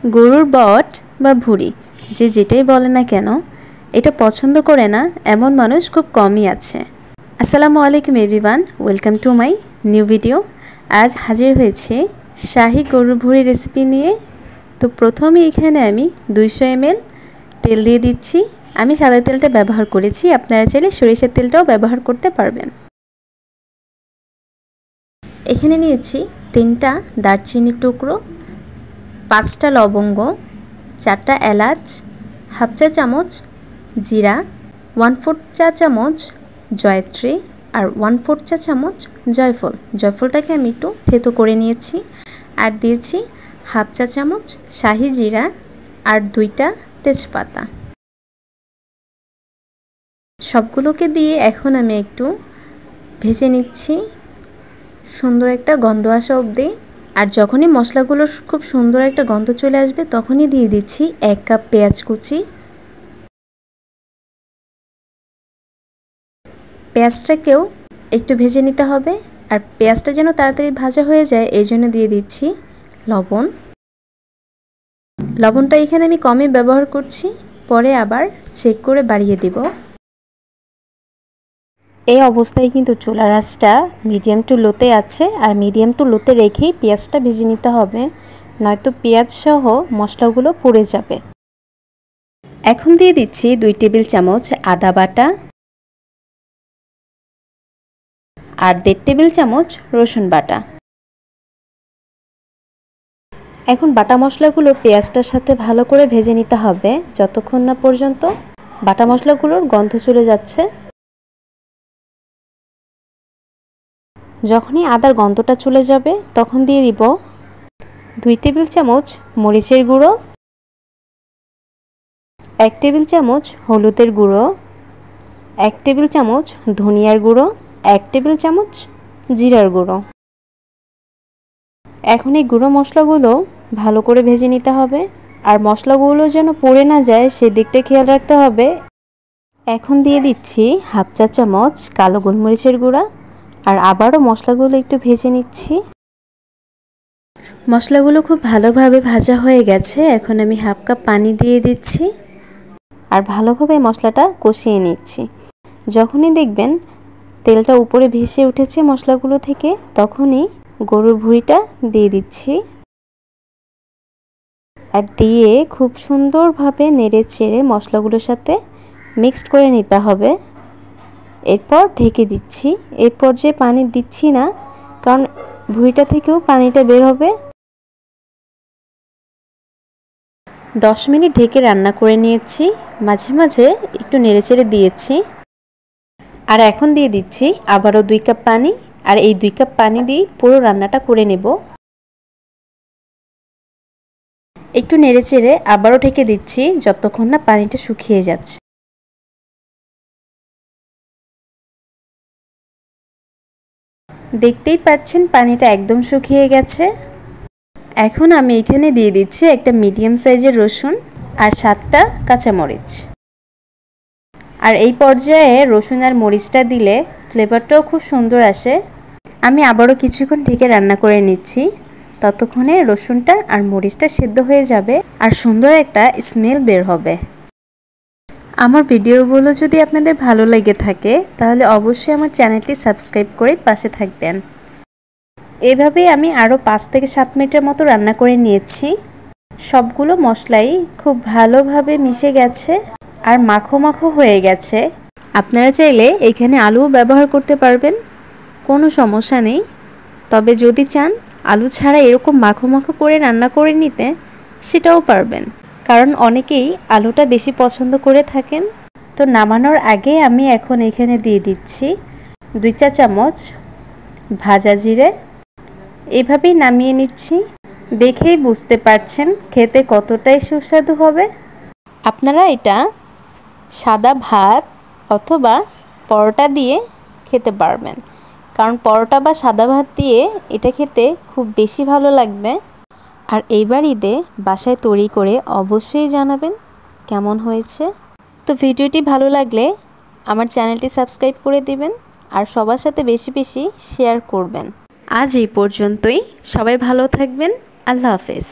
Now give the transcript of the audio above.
গরুর বট বা ভুঁড়ি যে যেটাই বলে না কেন এটা পছন্দ করে না এমন মানুষ খুব কমই আছে। আসসালামু আলাইকুম everyone, welcome to my new video. আজ হাজির হয়েছে শাহী গরুর ভুঁড়ি রেসিপি নিয়ে। তো প্রথমে এখানে আমি 200 ml তেল দিয়ে দিচ্ছি। আমি সাদা তেলটা ব্যবহার করেছি, আপনারা চাইলে সরিষার তেলটাও ব্যবহার করতে পারবেন। এখানে নিয়েছি 3টা দারচিনির টুকরো, 5টা লবঙ্গ, 4টা এলাচ, হাফ চা চামচ জিরা, 1/4 চা চামচ জয়ত্রী আর 1/4 চা চামচ জয়ফল। জয়ফলটাকে আমি একটু থেতো করে নিয়েছি। আর দিয়েছি হাফ চা চামচ শাহি জিরা আর 2টা তেজপাতা। সবগুলোকে দিয়ে এখন আমি একটু ভেজে নিচ্ছি সুন্দর একটা গন্ধ আসা অবধি। আর যখনই মশলাগুলোর খুব সুন্দর একটা গন্ধ চলে আসবে তখনই দিয়ে দিচ্ছি 1 কাপ পেঁয়াজ কুচি। পেঁয়াজটাকেও একটু ভেজে নিতে হবে, আর পেঁয়াজটা যেন তাড়াতাড়ি ভাজা হয়ে যায় এই জন্য দিয়ে দিচ্ছি লবণ। লবণটা এখানে আমি কমই ব্যবহার করছি, পরে আবার চেক করে বাড়িয়ে দেব। এই অবস্থায় কিন্তু চুলার আঁচটা মিডিয়াম টু লোতে আছে, আর মিডিয়াম টু লোতে রেখেই পেঁয়াজটা ভেজে নিতে হবে, নয়তো পেঁয়াজ সহ মশলাগুলো পুড়ে যাবে। এখন দিয়ে দিচ্ছি 2 টেবিল চামচ আদা বাটা আর 1.5 টেবিল চামচ রসুন বাটা। এখন বাটা মশলাগুলো পেঁয়াজটার সাথে ভালো করে ভেজে নিতে হবে যতক্ষণ না পর্যন্ত বাটা মশলাগুলোর গন্ধ চলে যাচ্ছে। যখনই আদার গন্ধটা চলে যাবে তখন দিয়ে দিব 2 টেবিল চামচ মরিচের গুঁড়ো, 1 টেবিল চামচ হলুদের গুঁড়ো, 1 টেবিল চামচ ধনিয়ার গুঁড়ো, 1 টেবিল চামচ জিরার গুঁড়ো। এখন এই গুঁড়ো মশলাগুলো ভালো করে ভেজে নিতে হবে, আর মশলাগুলো যেন পুড়ে না যায় সেদিকটা খেয়াল রাখতে হবে। এখন দিয়ে দিচ্ছি হাফ চা চামচ কালো গোলমরিচের গুঁড়া, আর আবারও মশলাগুলো একটু ভেজে নিচ্ছি। মশলাগুলো খুব ভালোভাবে ভাজা হয়ে গেছে। এখন আমি হাফ কাপ পানি দিয়ে দিচ্ছি আর ভালোভাবে মশলাটা কষিয়ে নিচ্ছি। যখনই দেখবেন তেলটা উপরে ভেসে উঠেছে মশলাগুলো থেকে তখনই গরুর ভুঁড়িটা দিয়ে দিচ্ছি, আর দিয়ে খুব সুন্দরভাবে নেড়ে চেড়ে মশলাগুলোর সাথে মিক্সড করে নিতে হবে। এরপর ঢেকে দিচ্ছি। এই পর্যায়ে পানি দিচ্ছি না, কারণ ভুঁড়িটা থেকেও পানিটা বের হবে। 10 মিনিট ঢেকে রান্না করে নিয়েছি, মাঝে মাঝে একটু নেড়েচেড়ে দিয়েছি। আর এখন দিয়ে দিচ্ছি আবারও 2 কাপ পানি, আর এই 2 কাপ পানি দিয়ে পুরো রান্নাটা করে নেব। একটু নেড়েচেড়ে আবারও ঢেকে দিচ্ছি যতক্ষণ না পানিটা শুকিয়ে যাচ্ছে। দেখতেই পাচ্ছেন পানিটা একদম শুকিয়ে গেছে। এখন আমি এখানে দিয়ে দিচ্ছি একটা মিডিয়াম সাইজের রসুন আর 7টা কাঁচামরিচ। আর এই পর্যায়ে রসুন আর মরিচটা দিলে ফ্লেভারটাও খুব সুন্দর আসে। আমি আবারও কিছুক্ষণ ঢেকে রান্না করে নিচ্ছি, ততক্ষণে রসুনটা আর মরিচটা সেদ্ধ হয়ে যাবে আর সুন্দর একটা স্মেল বের হবে। আমার ভিডিওগুলো যদি আপনাদের ভালো লেগে থাকে তাহলে অবশ্যই আমার চ্যানেলটি সাবস্ক্রাইব করে পাশে থাকবেন। এভাবেই আমি আরও 5 থেকে 7 মিনিটের মতো রান্না করে নিয়েছি। সবগুলো মশলাই খুব ভালোভাবে মিশে গেছে আর মাখো মাখো হয়ে গেছে। আপনারা চাইলে এখানে আলুও ব্যবহার করতে পারবেন, কোনো সমস্যা নেই। তবে যদি চান আলু ছাড়া এরকম মাখো মাখো করে রান্না করে নিতে সেটাও পারবেন, কারণ অনেকেই আলুটা বেশি পছন্দ করে থাকেন। তো নামানোর আগে আমি এখন এখানে দিয়ে দিচ্ছি 2 চা চামচ ভাজা জিরে। এভাবেই নামিয়ে নিচ্ছি। দেখেই বুঝতে পারছেন খেতে কতটাই সুস্বাদু হবে। আপনারা এটা সাদা ভাত অথবা পরোটা দিয়ে খেতে পারবেন, কারণ পরোটা বা সাদা ভাত দিয়ে এটা খেতে খুব বেশি ভালো লাগবে। আর এইবার ঈদে বাসায় তৈরি করে অবশ্যই জানাবেন কেমন হয়েছে। তো ভিডিওটি ভালো লাগলে আমার চ্যানেলটি সাবস্ক্রাইব করে দিবেন আর সবার সাথে বেশি বেশি শেয়ার করবেন। আজ এই পর্যন্তই। সবাই ভালো থাকবেন। আল্লাহ হাফেজ।